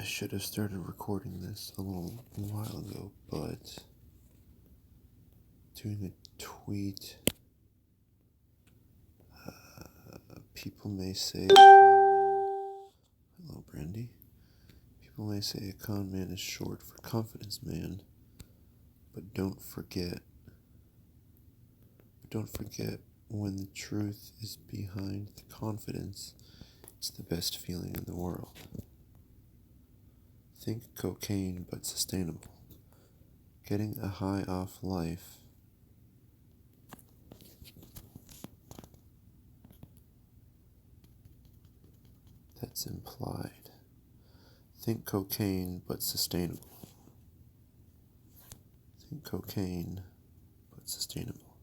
should have started recording this a little while ago, but doing a tweet, people may say, hello Brandy, people may say a con man is short for confidence man, but don't forget when the truth is behind the confidence, it's the best feeling in the world. Think cocaine, but sustainable. Getting a high off life. That's implied. Think cocaine, but sustainable. Think cocaine, but sustainable.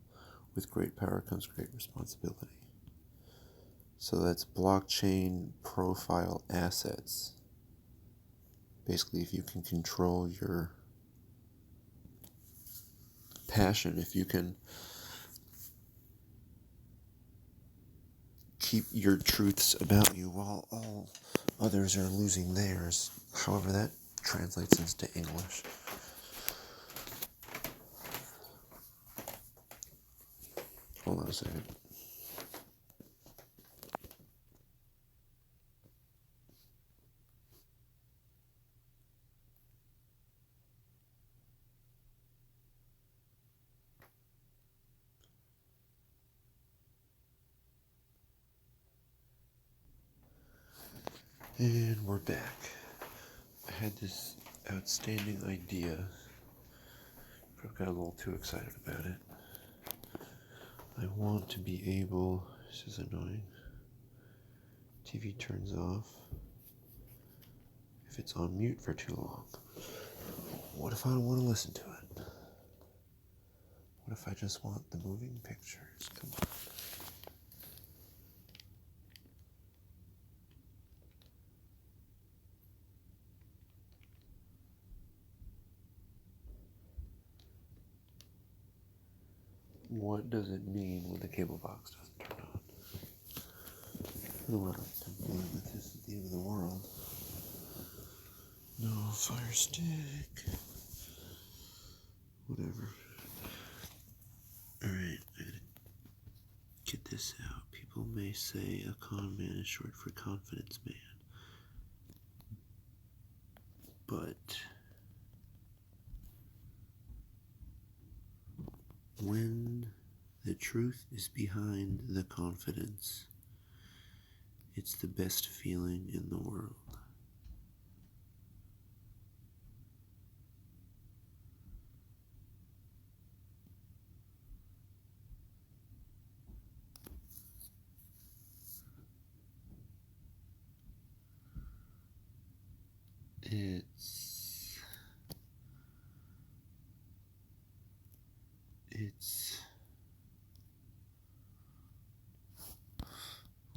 With great power comes great responsibility. So that's blockchain profile assets. Basically, if you can control your passion, if you can keep your truths about you while all others are losing theirs, however that translates into English. Hold on a second. And we're back. I had this outstanding idea, but I got a little too excited about it. I want to be able, this is annoying, TV turns off if it's on mute for too long. What if I don't want to listen to it? What if I just want the moving pictures? Come on. What does it mean when the cable box doesn't turn on? I don't want to believe that this is the end of the world. No fire stick. Whatever. Alright, I gotta get this out. People may say a con man is short for confidence man. But when the truth is behind the confidence, it's the best feeling in the world. It's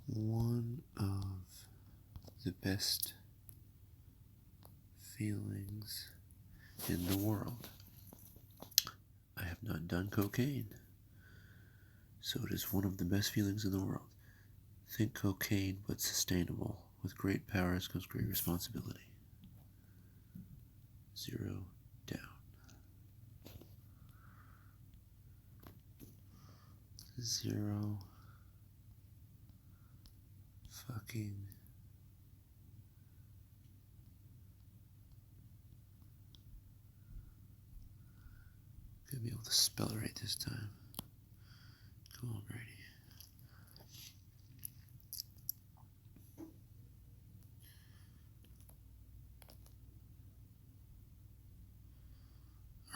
one of the best feelings in the world. I have not done cocaine, so it is one of the best feelings in the world. Think cocaine, but sustainable. With great powers comes great responsibility. 0 down. 0 fucking gonna be able to spell it right this time. Come on, Brady.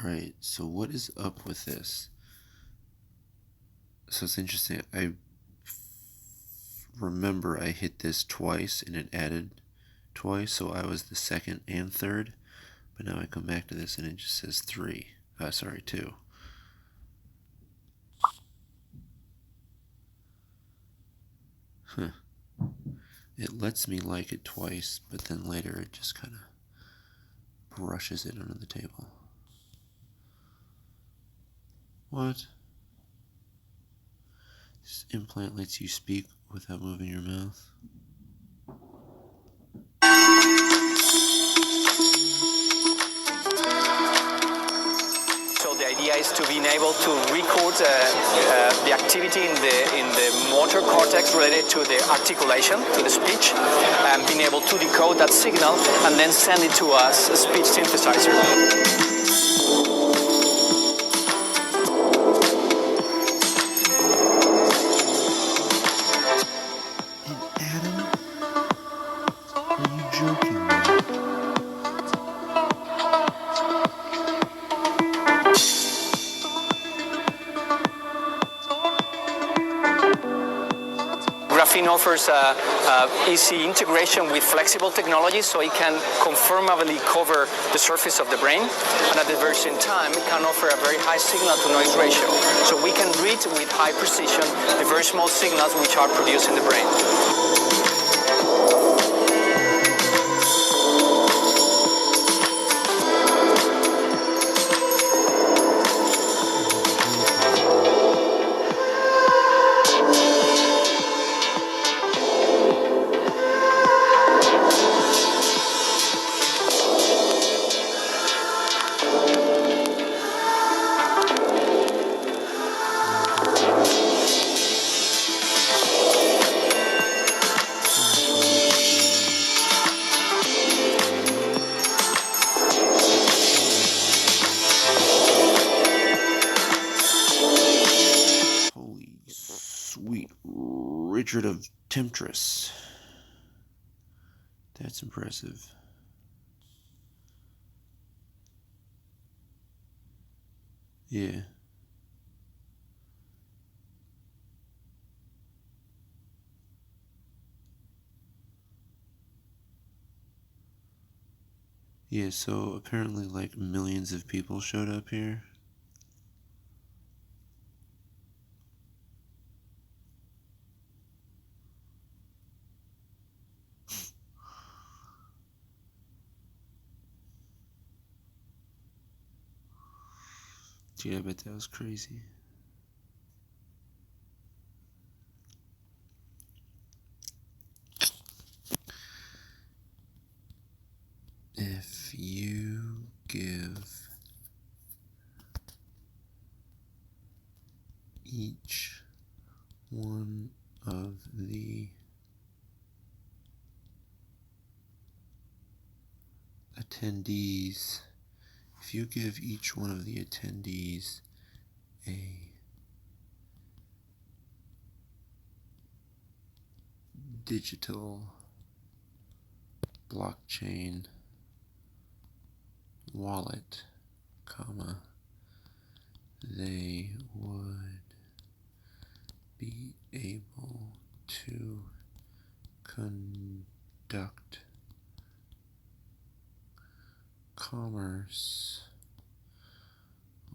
Alright, so what is up with this? So it's interesting. I remember I hit this twice and it added twice, so I was the second and third. But now I come back to this and it just says 2. Huh. It lets me like it twice, but then later it just kind of brushes it under the table. What? This implant lets you speak without moving your mouth. able to record the activity in the motor cortex related to the articulation, to the speech, and being able to decode that signal and then send it to a speech synthesizer. Graphene offers easy integration with flexible technology, so it can conformably cover the surface of the brain, and at the very same time it can offer a very high signal-to-noise ratio. So we can read with high precision the very small signals which are produced in the brain. Richard of Temptress. That's impressive. Yeah. Yeah, so apparently like millions of people showed up here. Gee, I bet that was crazy. If you give each one of the attendees, if you give each one of the attendees a digital blockchain wallet, comma, they would be able to conduct commerce.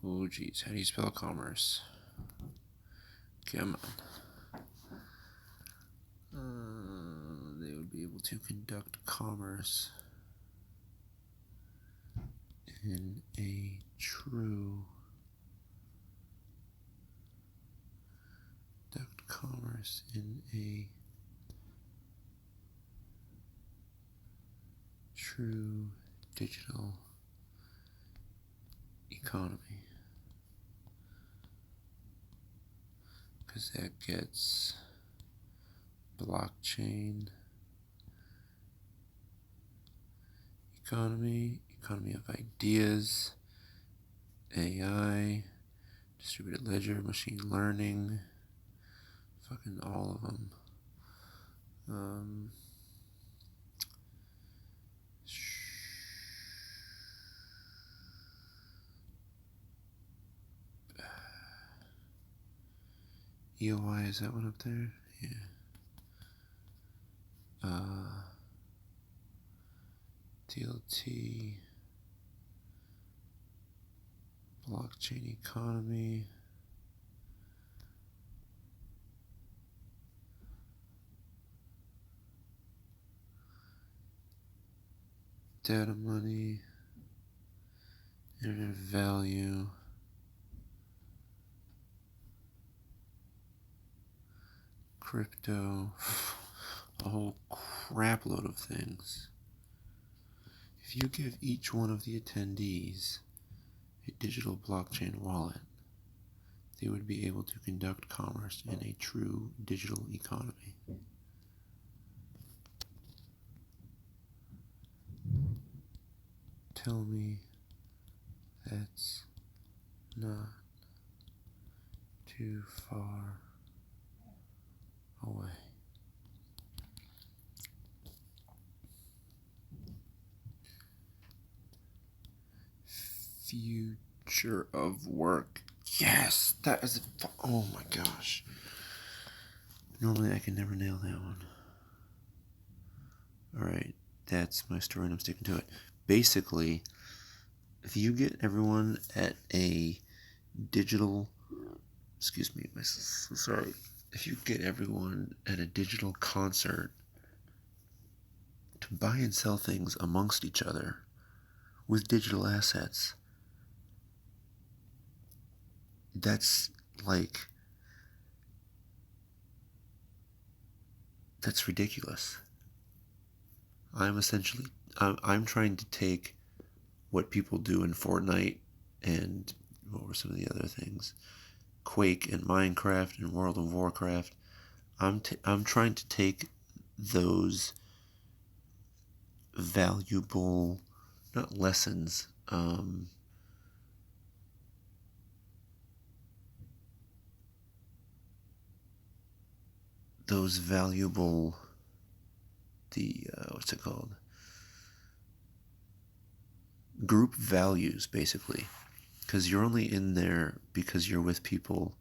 Oh geez, how do you spell commerce? Come on. They would be able to conduct commerce in a true digital economy, because that gets blockchain economy of ideas, AI, distributed ledger, machine learning, fucking all of them. EOI, is that one up there? Yeah. TLT, blockchain economy, data money, internet of value, crypto, a whole crap load of things. If you give each one of the attendees a digital blockchain wallet, they would be able to conduct commerce in a true digital economy. Tell me that's not too far away. Future of work. Yes, that is oh my gosh. Normally I can never nail that one. Alright, that's my story and I'm sticking to it. Basically, if you get everyone at a digital, sorry. If you get everyone at a digital concert to buy and sell things amongst each other with digital assets, that's ridiculous. I'm trying to take what people do in Fortnite and what were some of the other things, Quake and Minecraft and World of Warcraft. I'm trying to take those valuable, not lessons, those valuable, what's it called? Group values, basically. Because you're only in there because you're with people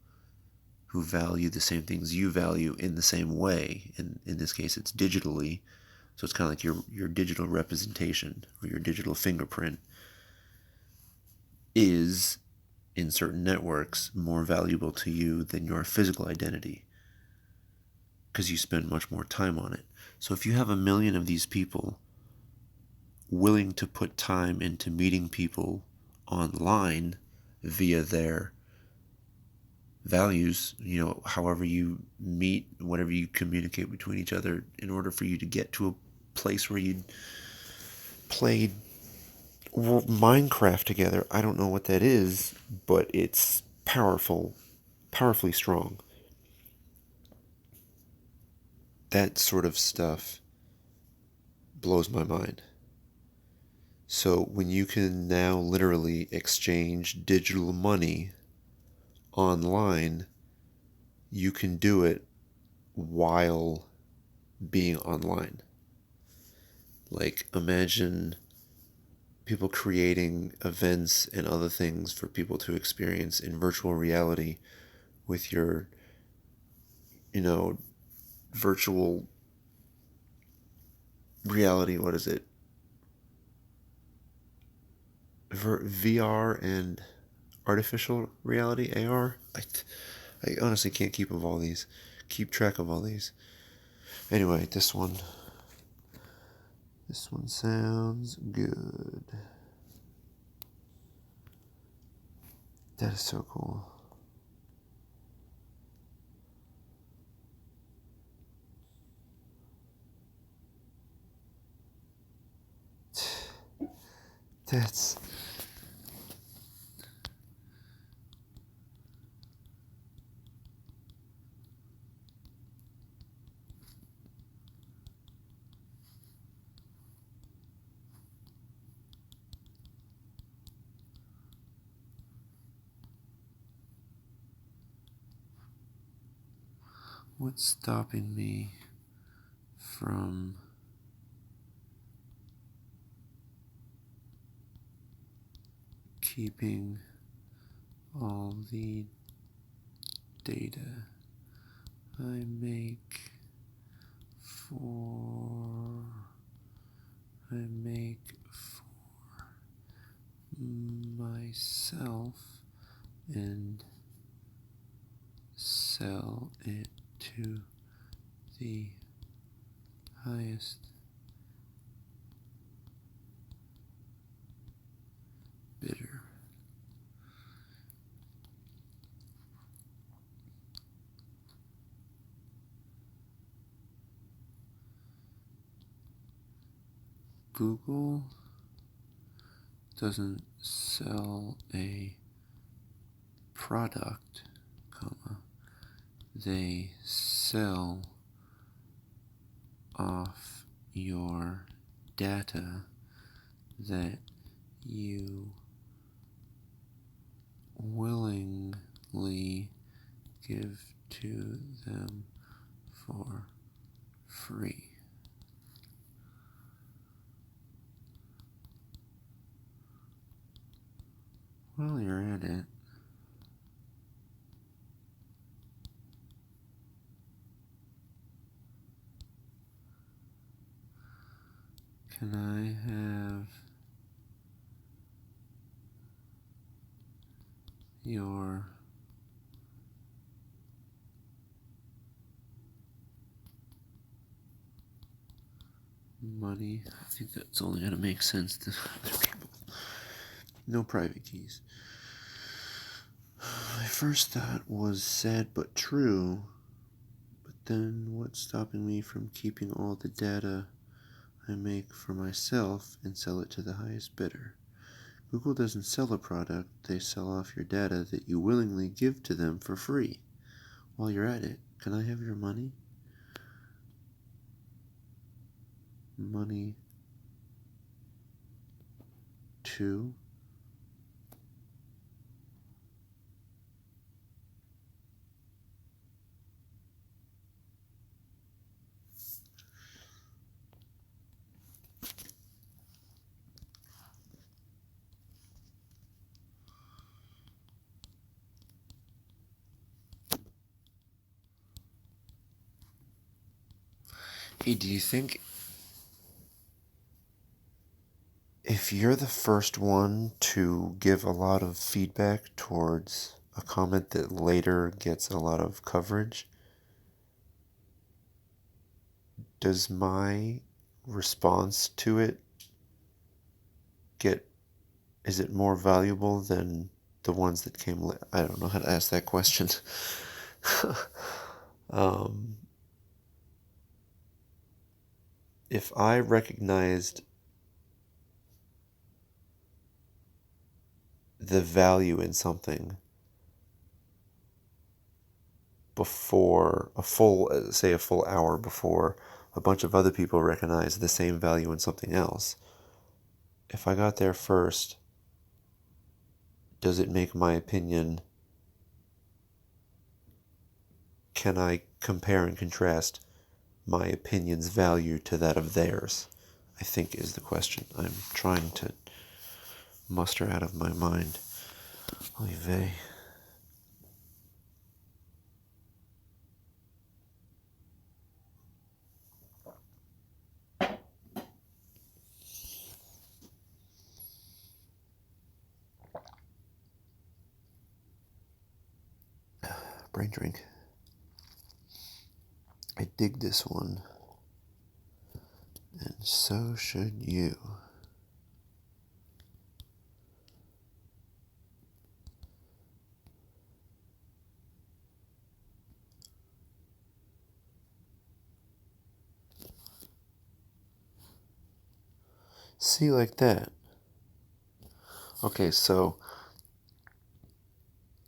who value the same things you value in the same way. In this case, it's digitally. So it's kind of like your digital representation or your digital fingerprint is, in certain networks, more valuable to you than your physical identity because you spend much more time on it. So if you have 1 million of these people willing to put time into meeting people online via their values, however you meet, whatever you communicate between each other in order for you to get to a place where you'd play Minecraft together. I don't know what that is, but it's powerfully strong. That sort of stuff blows my mind. So when you can now literally exchange digital money online, you can do it while being online. Like, imagine people creating events and other things for people to experience in virtual reality with your, virtual reality, what is it? VR and artificial reality, AR? I honestly can't keep track of all these. Anyway, this one sounds good. That is so cool. That's what's stopping me from keeping all the data I make for myself and sell it to the highest bidder. Google doesn't sell a product, they sell off your data that you willingly give to them for free. While you're at it, can I have your money? I think that's only going to make sense to other people. No private keys. My first thought was sad but true, but then what's stopping me from keeping all the data I make for myself and sell it to the highest bidder? Google doesn't sell a product, they sell off your data that you willingly give to them for free. While you're at it, can I have your money? Money too? Hey, do you think if you're the first one to give a lot of feedback towards a comment that later gets a lot of coverage, does my response to it is it more valuable than the ones that came later? I don't know how to ask that question. um, if I recognized the value in something before a full hour before a bunch of other people recognize the same value in something else, if I got there first, does it make my opinion, can I compare and contrast my opinion's value to that of theirs? I think is the question I'm trying to muster out of my mind. Oy vey. Brain drink. I dig this one, and so should you. See, like that. Okay, so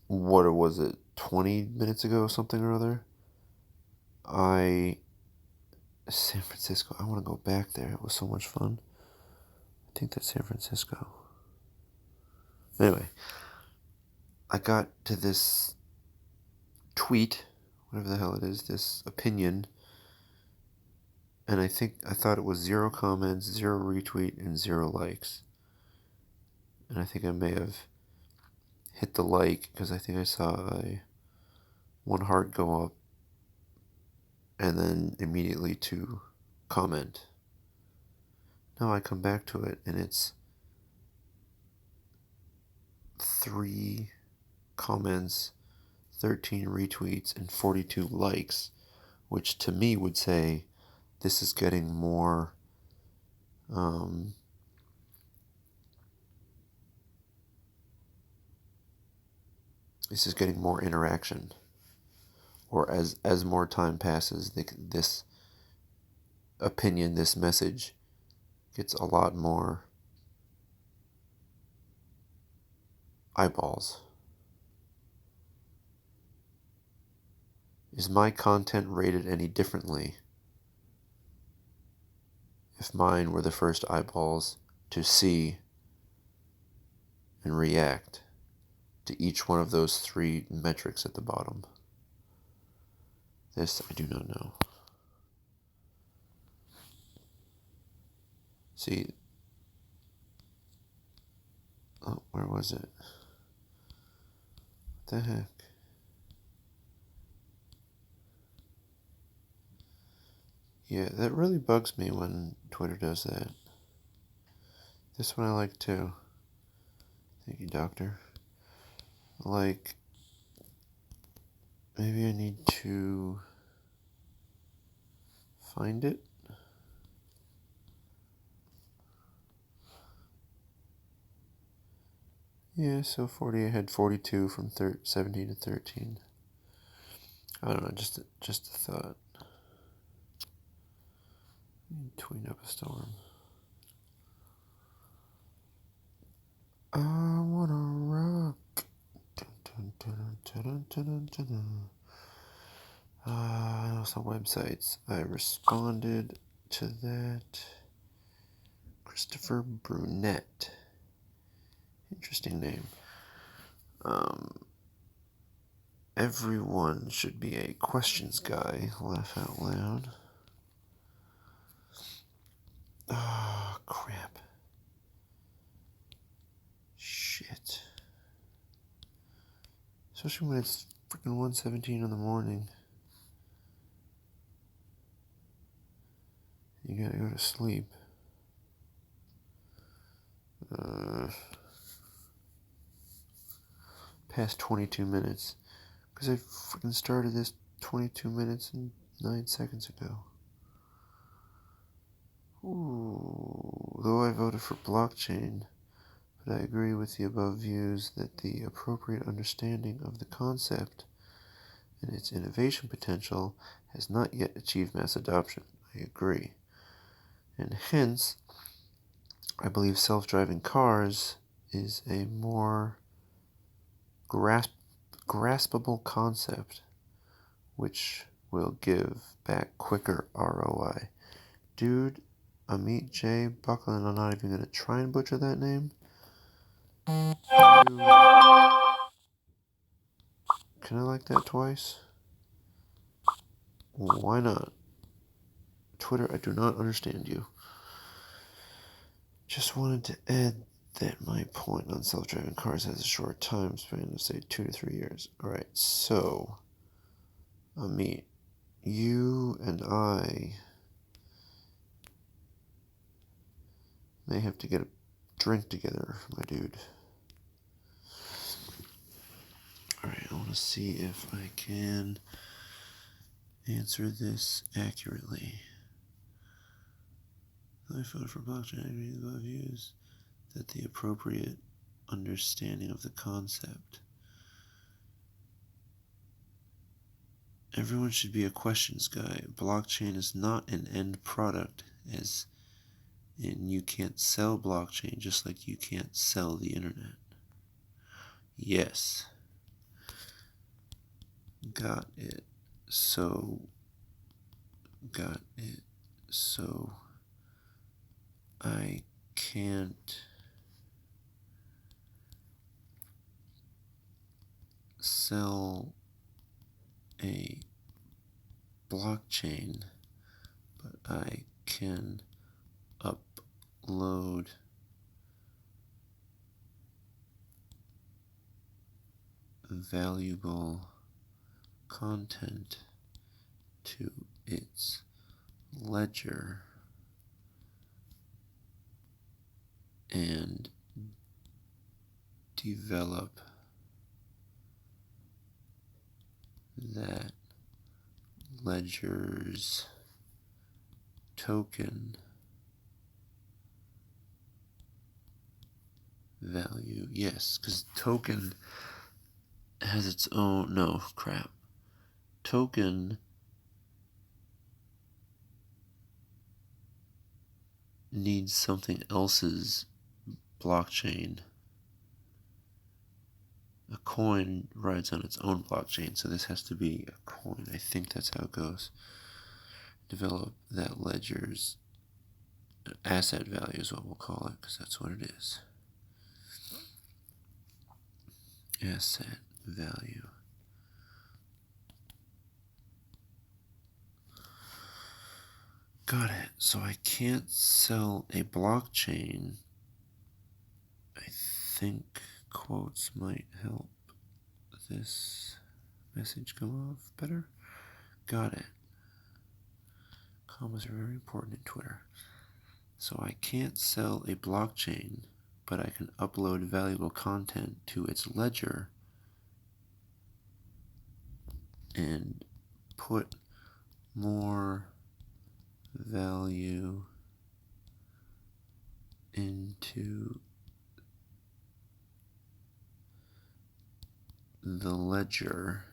what was it, 20 minutes ago, something or other? San Francisco, I want to go back there. It was so much fun. I think that's San Francisco. Anyway, I got to this tweet, whatever the hell it is, this opinion, and I thought it was 0 comments, 0 retweet, and 0 likes. And I think I may have hit the like because I think I saw one heart go up and then immediately to comment. Now I come back to it and it's 3 comments, 13 retweets, and 42 likes, which to me would say this is getting more interaction, or as more time passes, this opinion, this message gets a lot more eyeballs. Is my content rated any differently if mine were the first eyeballs to see and react to each one of those 3 metrics at the bottom? This I do not know. See, oh, where was it? What the heck? Yeah, that really bugs me when Twitter does that. This one I like too. Thank you, doctor. Like, maybe I need to find it. Yeah, so 40, I had 42 from 17 to 13. I don't know, just a thought. Tweet up a storm. I wanna rock. Some websites. I responded to that. Christopher Brunette. Interesting name. Everyone should be a questions guy. Laugh out loud. Ah, crap. Shit. Especially when it's freaking 1:17 in the morning. You gotta go to sleep. Past 22 minutes. Because I freaking started this 22 minutes and 9 seconds ago. Ooh, though I voted for blockchain, but I agree with the above views that the appropriate understanding of the concept and its innovation potential has not yet achieved mass adoption. I agree. And hence, I believe self-driving cars is a more graspable concept which will give back quicker ROI. Dude, Amit J. Buckland, I'm not even going to try and butcher that name. Can I like that twice? Why not? Twitter, I do not understand you. Just wanted to add that my point on self-driving cars has a short time span of, say, 2 to 3 years. Alright, so, Amit, you and I may have to get a drink together, my dude. Alright, I want to see if I can answer this accurately. I voted for blockchain. I agree with above views that the appropriate understanding of the concept. Everyone should be a questions guy. Blockchain is not an end product, as in you can't sell blockchain just like you can't sell the internet. Yes. Got it. So I can't sell a blockchain, but I can upload valuable content to its ledger and develop that ledger's token value. Yes, because token has its own. No, crap. Token needs something else's blockchain a coin rides on its own blockchain, so this has to be a coin. I think that's how it goes. Develop that ledger's asset value is what we'll call it, because that's what it is. Asset value. Got it. So I can't sell a blockchain. I think quotes might help this message come off better. Got it. Commas are very important in Twitter. So I can't sell a blockchain, but I can upload valuable content to its ledger and put more value into the ledger.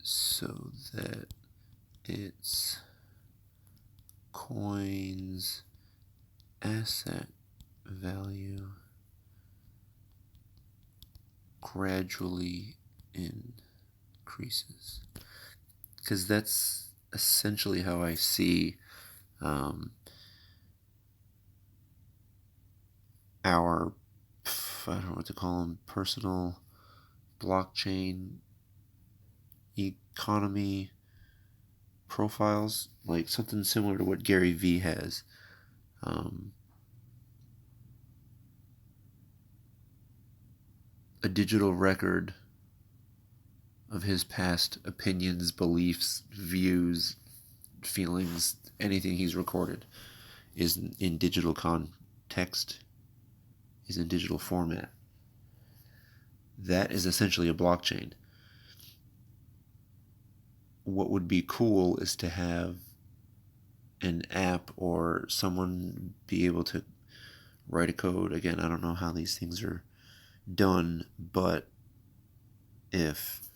So that its coin's asset value gradually increases. Because that's essentially how I see our, I don't know what to call them, personal blockchain economy profiles, like something similar to what Gary Vee has. A digital record of his past opinions, beliefs, views, feelings, anything he's recorded is in digital context, is in digital format. That is essentially a blockchain. What would be cool is to have an app or someone be able to write a code. Again, I don't know how these things are done, but if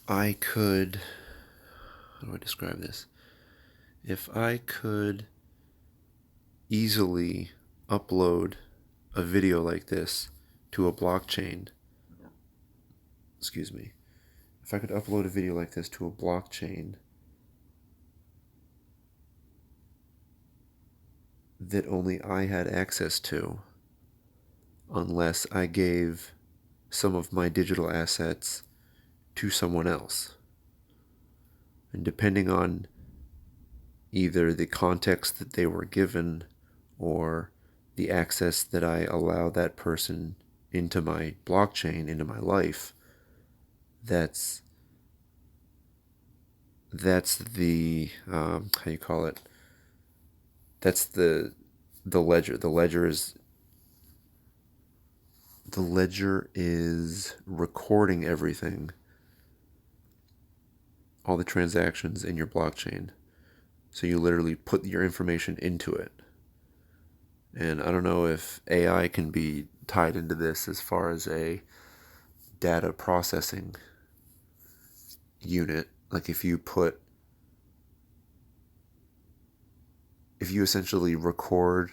I could, how do I describe this? If I could easily upload a video like this to a blockchain, if I could upload a video like this to a blockchain that only I had access to, unless I gave some of my digital assets to someone else. And depending on either the context that they were given or the access that I allow that person into my blockchain, into my life, that's the, how you call it? That's the ledger. The ledger is recording everything, all the transactions in your blockchain. So you literally put your information into it. And I don't know if AI can be tied into this as far as a data processing unit. Like if you essentially record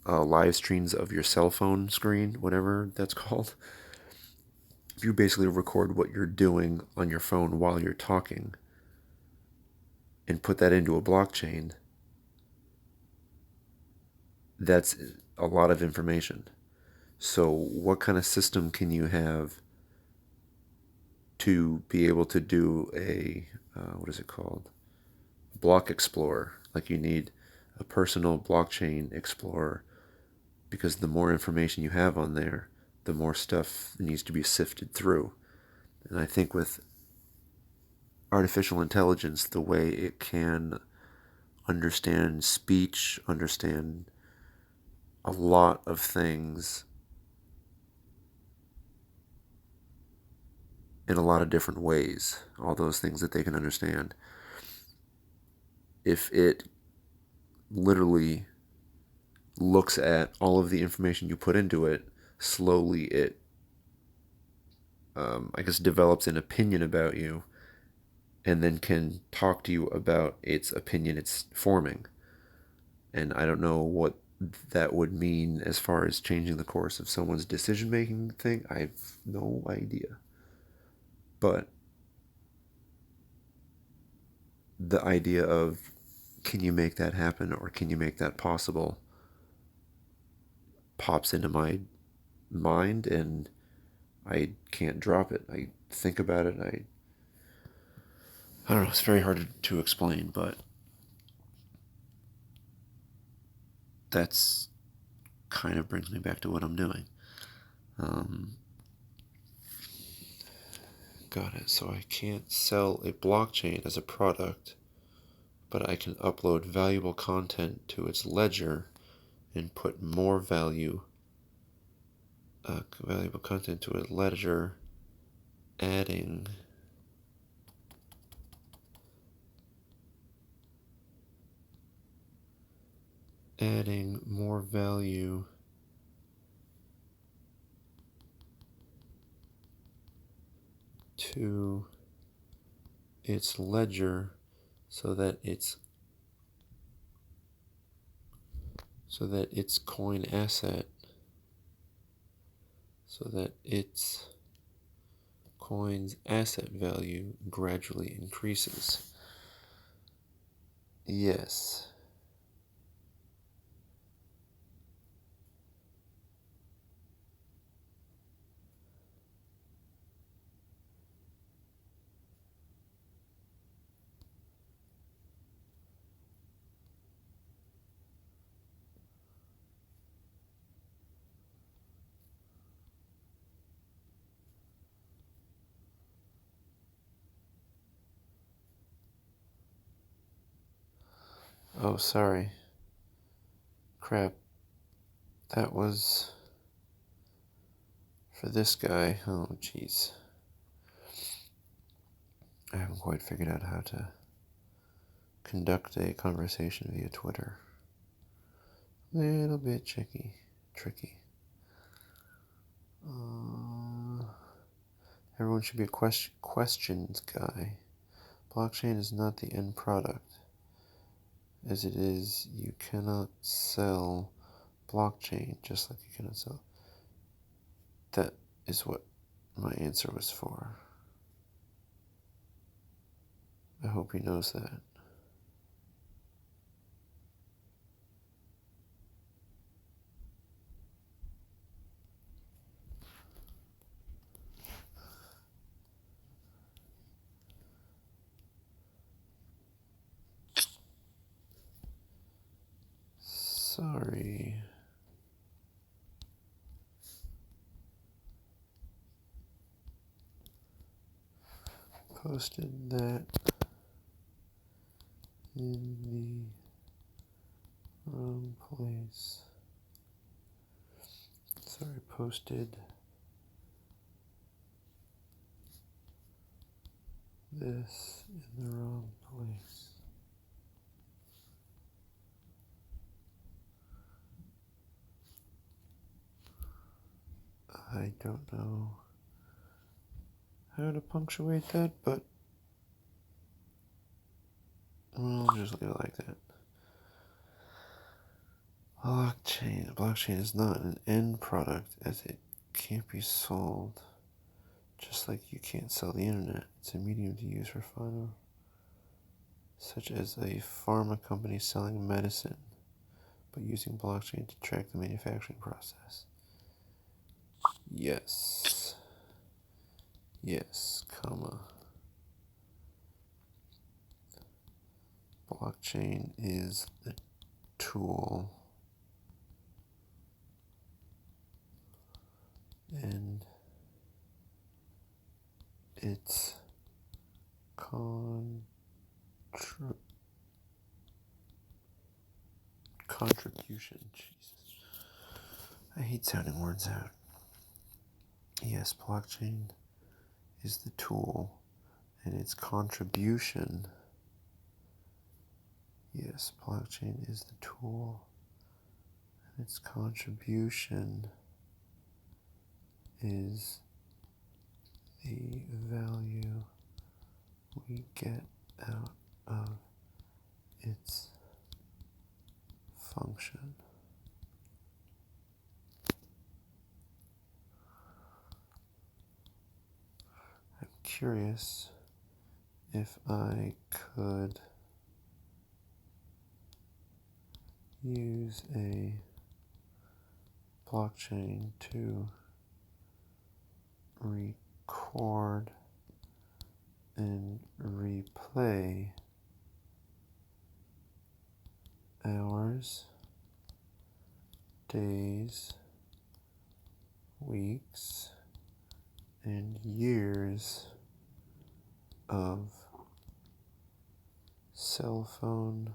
live streams of your cell phone screen, whatever that's called. If you basically record what you're doing on your phone while you're talking and put that into a blockchain, that's a lot of information. So what kind of system can you have to be able to do a, what is it called? Block Explorer. Like you need a personal blockchain explorer, because the more information you have on there, the more stuff needs to be sifted through. And I think with artificial intelligence, the way it can understand speech, understand a lot of things in a lot of different ways, all those things that they can understand, if it literally looks at all of the information you put into it, slowly it, I guess, develops an opinion about you and then can talk to you about its opinion it's forming. And I don't know what that would mean as far as changing the course of someone's decision-making thing. I have no idea. But the idea of, can you make that happen, or can you make that possible, pops into my mind, and I can't drop it. I think about it. I don't know. It's very hard to explain, but that's kind of brings me back to what I'm doing. Got it. So I can't sell a blockchain as a product, but I can upload valuable content to its ledger and put more valuable content to a ledger, adding more value to its ledger so that its coin asset, so that its coin's asset value gradually increases. Yes. Oh, sorry. Crap. That was for this guy. Oh, jeez. I haven't quite figured out how to conduct a conversation via Twitter. Little bit tricky. Everyone should be a questions guy. Blockchain is not the end product. As it is, you cannot sell blockchain just like you cannot sell. That is what my answer was for. I hope he knows that. Sorry. Posted that in the wrong place. Sorry, posted this in the wrong place. I don't know how to punctuate that, but I'll just leave it like that. Blockchain is not an end product, as it can't be sold. Just like you can't sell the internet. It's a medium to use for fun, such as a pharma company selling medicine, but using blockchain to track the manufacturing process. Yes, comma. Blockchain is the tool, and its contribution. Jesus, I hate sounding words out. Yes, blockchain is the tool, and its contribution. Yes, blockchain is the tool, and its contribution is the value we get out of its function. I'm curious if I could use a blockchain to record and replay hours, days, weeks, and years of cell phone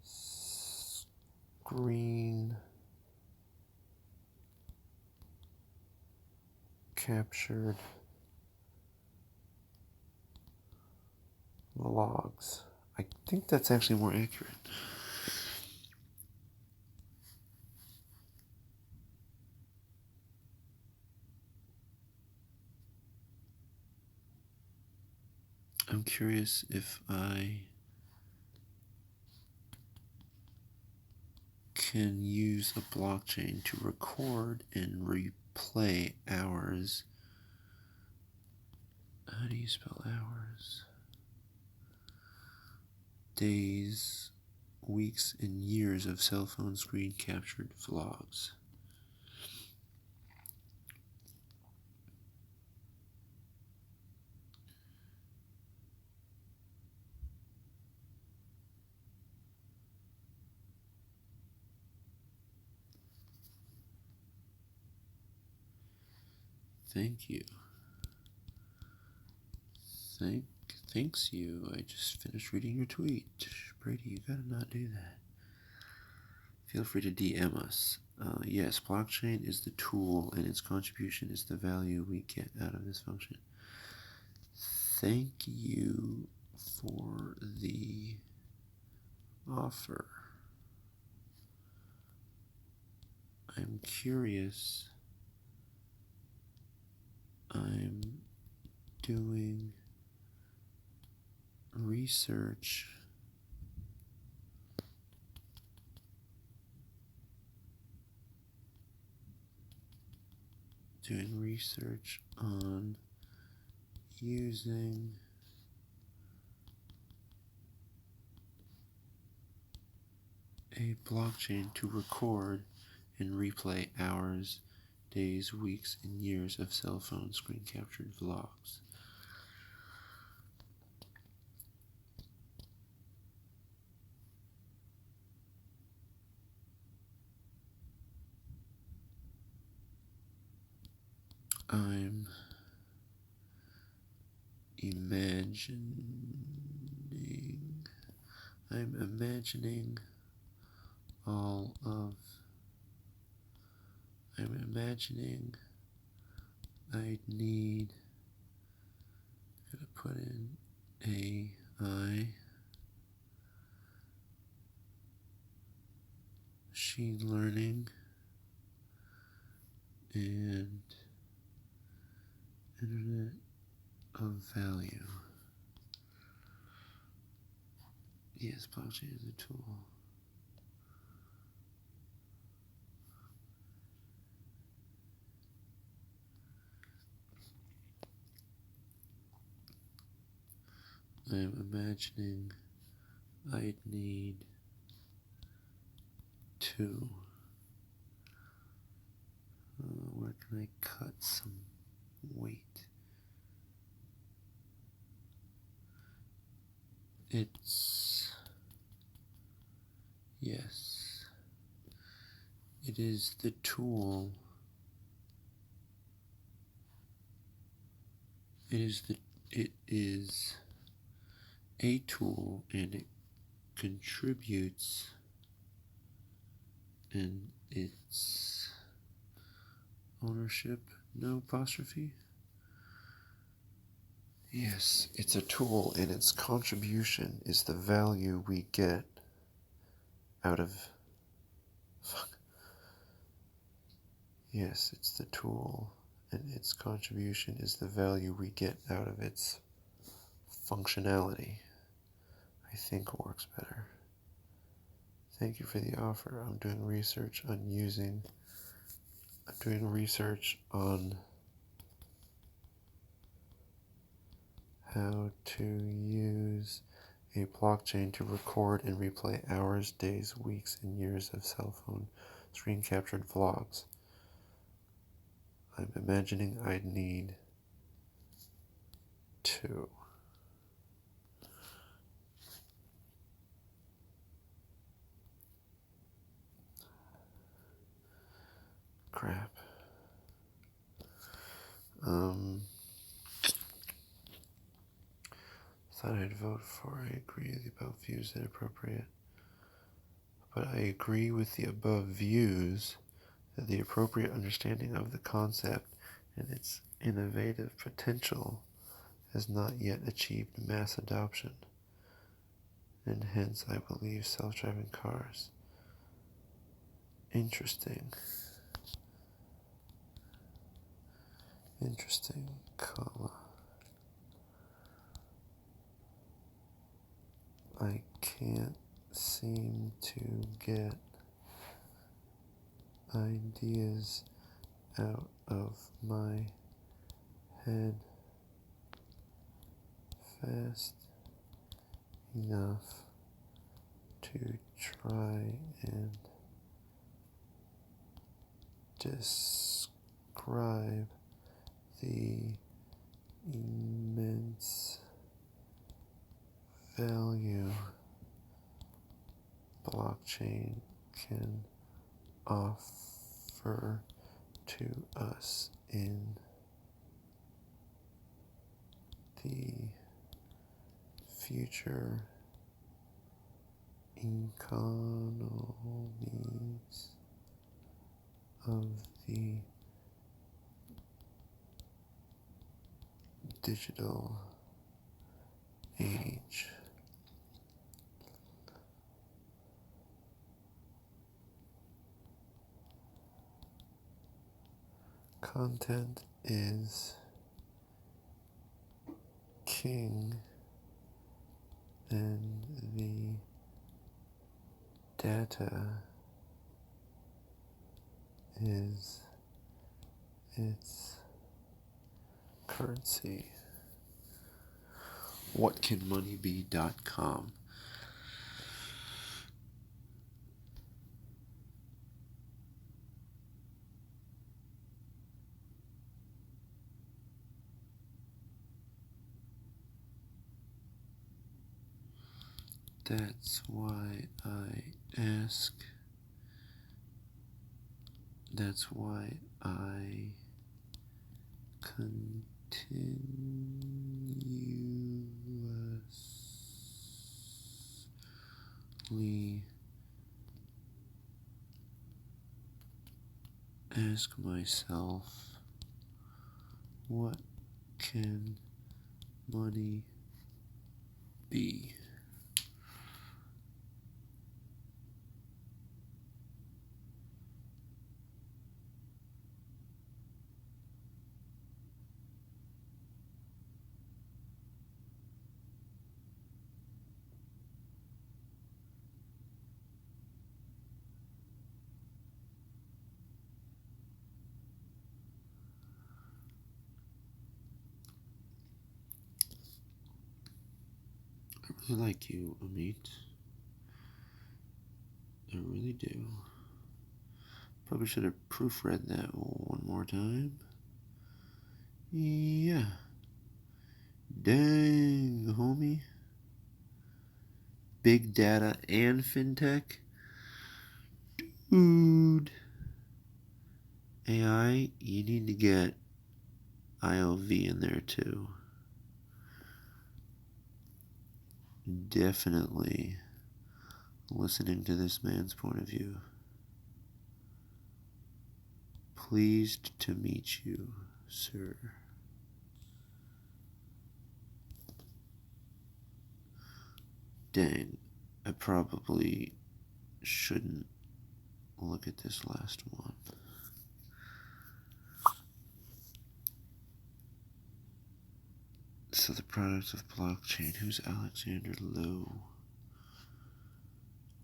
screen captured logs. I think that's actually more accurate. I'm curious if I can use a blockchain to record and replay hours. How do you spell hours? Days, weeks, and years of cell phone screen captured vlogs. Thank you. Thanks you. I just finished reading your tweet. Brady, you gotta not do that. Feel free to DM us. Yes, blockchain is the tool and its contribution is the value we get out of this function. Thank you for the offer. I'm curious. I'm doing research on using a blockchain to record and replay hours, days, weeks, and years of cell phone screen captured vlogs. I'm imagining I'd need to put in AI, machine learning, and Internet of Value. Yes, blockchain is a tool. I'm imagining I'd need to. Where can I cut some weight? Yes, it is the tool. It is a tool and it contributes in its ownership, no apostrophe. Yes, it's a tool and its contribution is the value we get out of. Yes, it's the tool and its contribution is the value we get out of its functionality, I think works better. Thank you for the offer. I'm doing research on how to use a blockchain to record and replay hours, days, weeks, and years of cell phone screen captured vlogs. I'm imagining I'd need 2. Crap. Thought I'd vote for I agree with the above views that appropriate. But I agree with the above views that the appropriate understanding of the concept and its innovative potential has not yet achieved mass adoption, and hence I believe self-driving cars. Interesting, comma. I can't seem to get ideas out of my head fast enough to try and describe the immense value blockchain can offer to us in the future economies of the digital age. Content is king, and the data is its currency. Whatcanmoneybe.com. That's why I ask. That's why I continuously ask myself, what can money be? I really like you, Amit. I really do. Probably should have proofread that one more time. Yeah. Dang, homie. Big data and fintech? Dude. AI, you need to get IOV in there too. Definitely listening to this man's point of view. Pleased to meet you, sir. Dang, I probably shouldn't look at this last one. so the product of blockchain. Who's Alexander Lowe?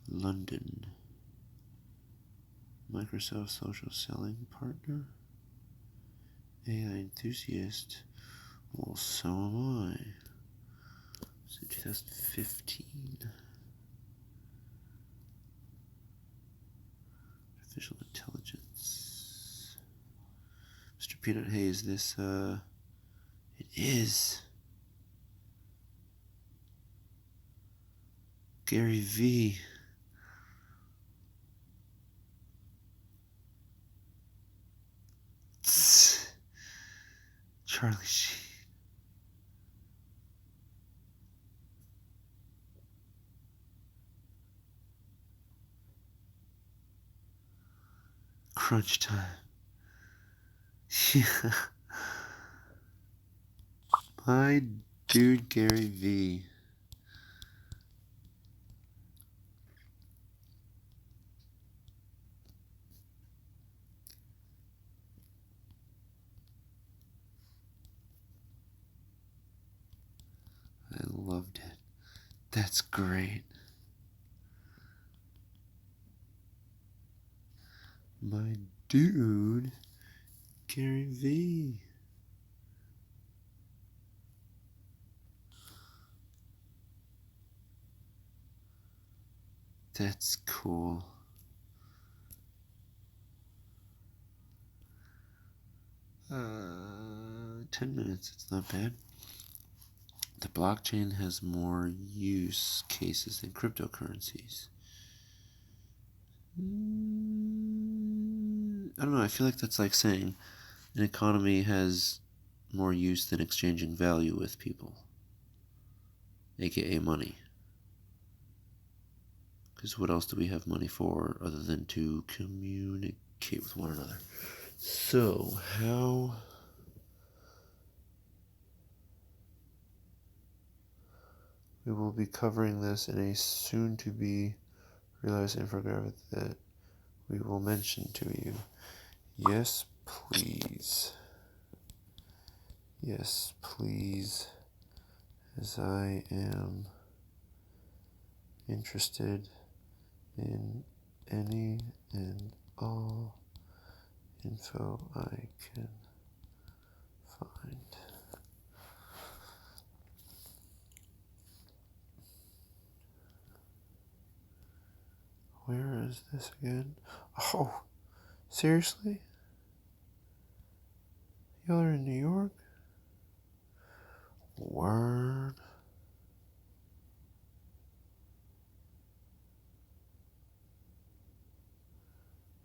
London. Microsoft social selling partner? AI enthusiast? Well, so am I. So 2015. Artificial intelligence. Mr. Peanut, hey, is this, it is. Gary V. Charlie Sheen. Crunch time. Yeah. My dude Gary V. I loved it. That's great. My dude Gary V. That's cool. Uh, 10 minutes, it's not bad. The blockchain has more use cases than cryptocurrencies. I don't know, I feel like that's like saying an economy has more use than exchanging value with people, aka money. Because what else do we have money for other than to communicate with one another? So, how... We will be covering this in a soon-to-be realized infographic that we will mention to you. Yes, please. Yes, please. As I am interested in any and all info I can find. Where is this again? Oh, seriously? Y'all are in New York? Word.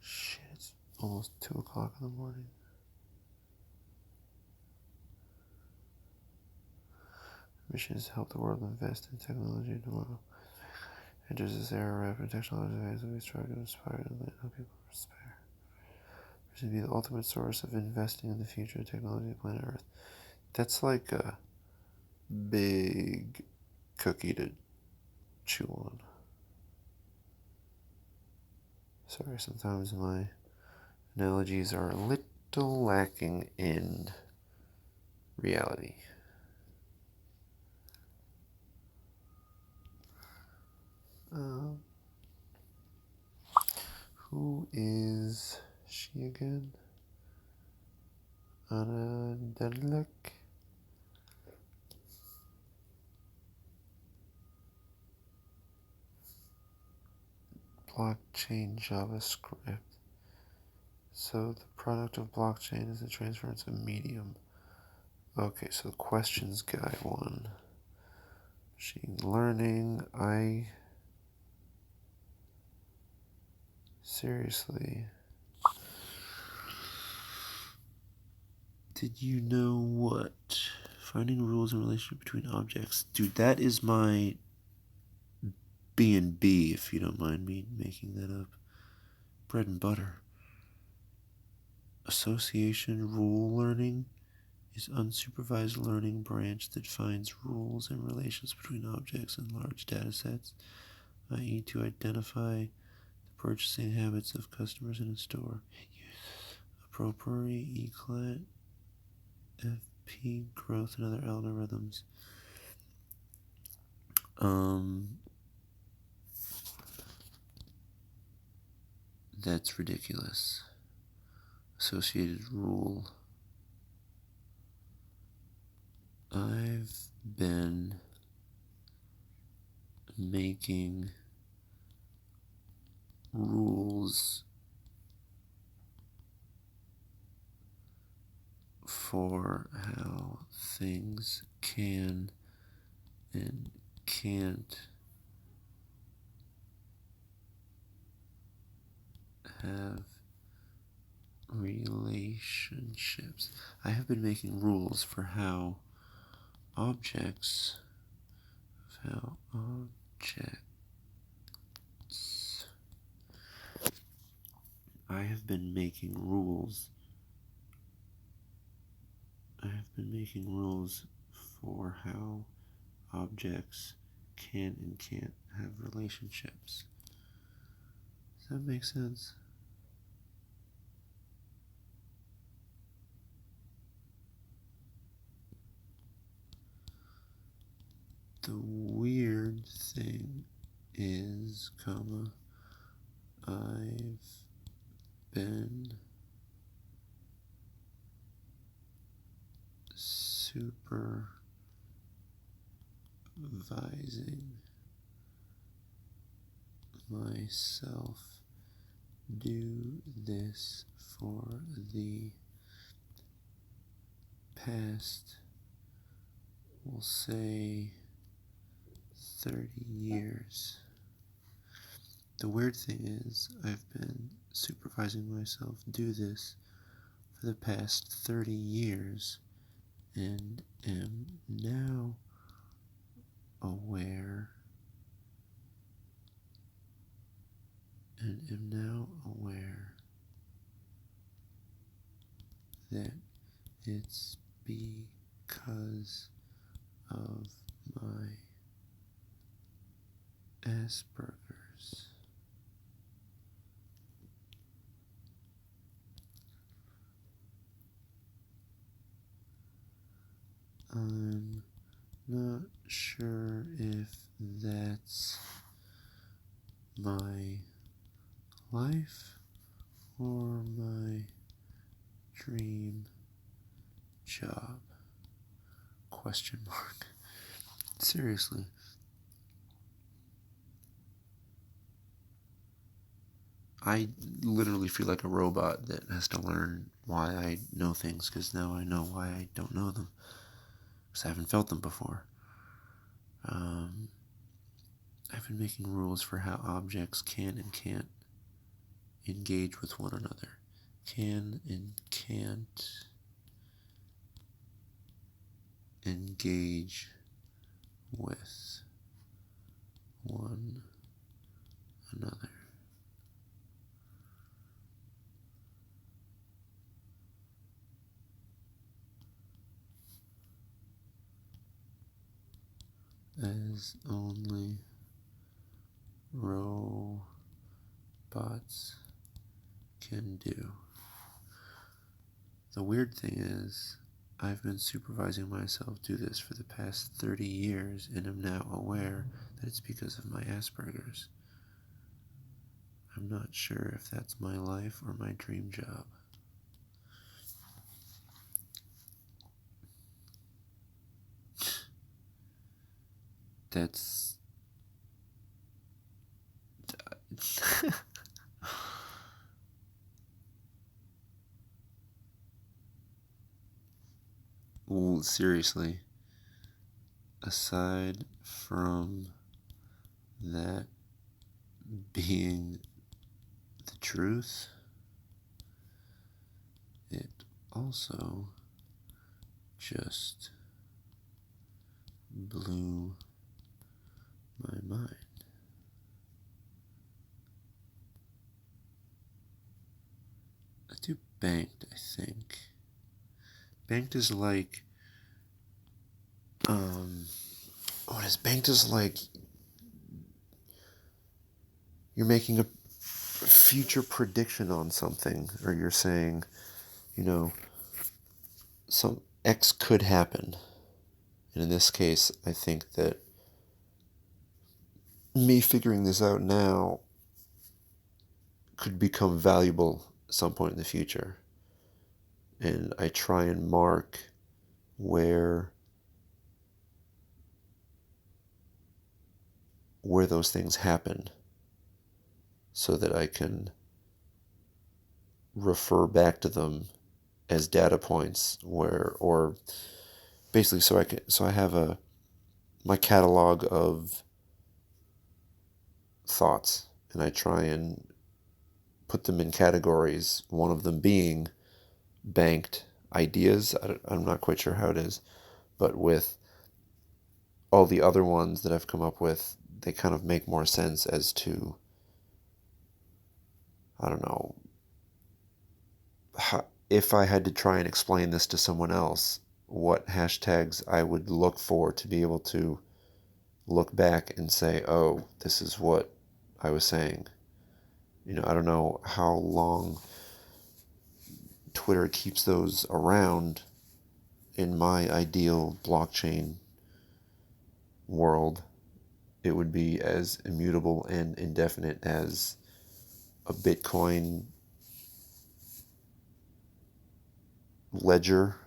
Shit, it's almost 2 o'clock in the morning. Mission is to help the world invest in technology tomorrow. Enters this era, rapid technology advances, we strive to inspire and let how people despair. We should be the ultimate source of investing in the future of technology of planet Earth. That's like a big cookie to chew on. Sorry, sometimes my analogies are a little lacking in reality. Who is she again? Anna Delek? Blockchain JavaScript. So the product of blockchain is the transference of medium. Okay, so the questions guy one. Machine learning. Seriously. Did you know what? Finding rules in relationship between objects. Dude, that is my B&B, if you don't mind me making that up. Bread and butter. Association rule learning is unsupervised learning branch that finds rules and relations between objects in large data sets, i.e. to identify the purchasing habits of customers in a store. Appropriate e-client NLP, growth, and other algorithms. That's ridiculous. Associated rule. I've been making rules for how things can and can't have relationships. I have been making rules for how objects I have been making rules. I have been making rules for how objects can and can't have relationships. Does that make sense? The weird thing is, I've been supervising myself do this for the past, we'll say, 30 years. The weird thing is, I've been supervising myself do this for the past 30 years and am now aware that it's because of my Asperger's. I'm not sure if that's my life or my dream job? Question mark. Seriously. I literally feel like a robot that has to learn why I know things, because now I know why I don't know them, because I haven't felt them before. I've been making rules for how objects can and can't engage with one another. Can and can't engage with one another. As only robots can do. The weird thing is, I've been supervising myself do this for the past 30 years and am now aware that it's because of my Asperger's. I'm not sure if that's my life or my dream job. That's... Well, seriously, aside from that being the truth, it also just blew my mind. I do Banked, I think. Banked is like, what is Banked is like, you're making a future prediction on something, or you're saying, X could happen. And in this case, I think that me figuring this out now could become valuable at some point in the future. And I try and mark where those things happen so that I can refer back to them as data points or basically so I have my catalog of thoughts, and I try and put them in categories, one of them being banked ideas. I'm not quite sure how it is, but with all the other ones that I've come up with, they kind of make more sense as to, I don't know, if I had to try and explain this to someone else, what hashtags I would look for to be able to look back and say, oh, this is what I was saying. I don't know how long Twitter keeps those around. In my ideal blockchain world, it would be as immutable and indefinite as a Bitcoin ledger,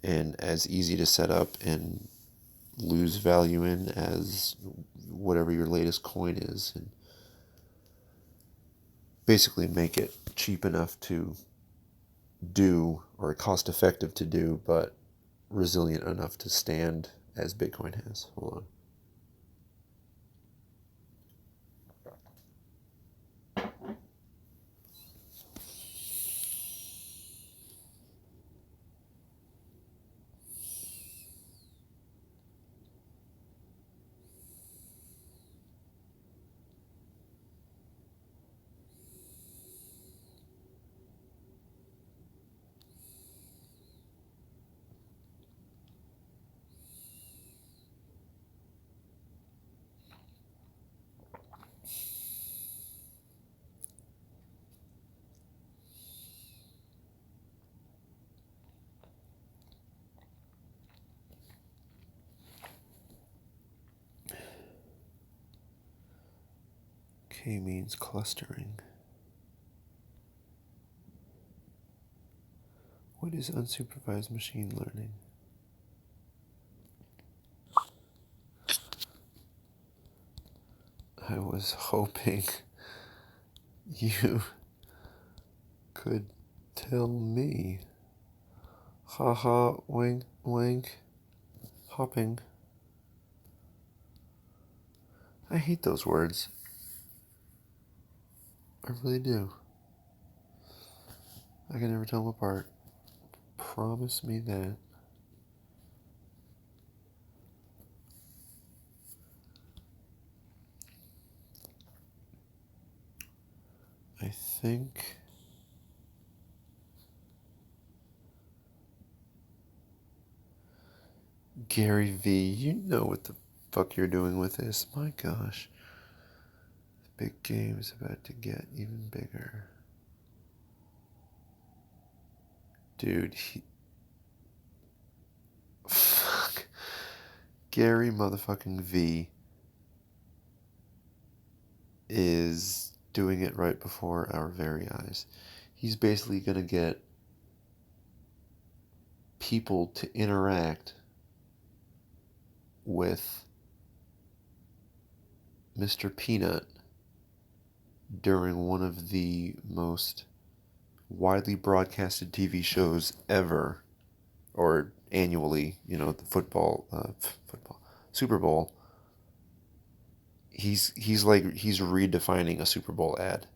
and as easy to set up and lose value in as whatever your latest coin is, and basically make it cheap enough to do, or cost effective to do, but resilient enough to stand as Bitcoin has. Hold on. K means clustering. What is unsupervised machine learning? I was hoping you could tell me. Haha, wink, wink, hopping. I hate those words. I really do. I can never tell them apart. Promise me that. I think Gary V, you know what the fuck you're doing with this. My gosh. The big game is about to get even bigger. Dude, fuck. Gary motherfucking V is doing it right before our very eyes. He's basically gonna get people to interact with Mr. Peanut during one of the most widely broadcasted TV shows ever, or annually, the football Super Bowl. He's redefining a Super Bowl ad.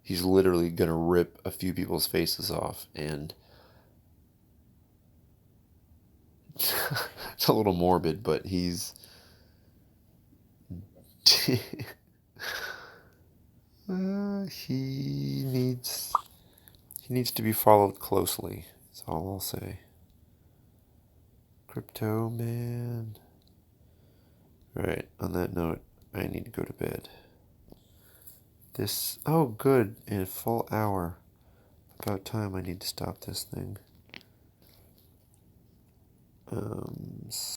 He's literally gonna rip a few people's faces off, and it's a little morbid, but he needs to be followed closely. That's all I'll say. Crypto man. Right, on that note, I need to go to bed. Oh good, in a full hour. About time I need to stop this thing.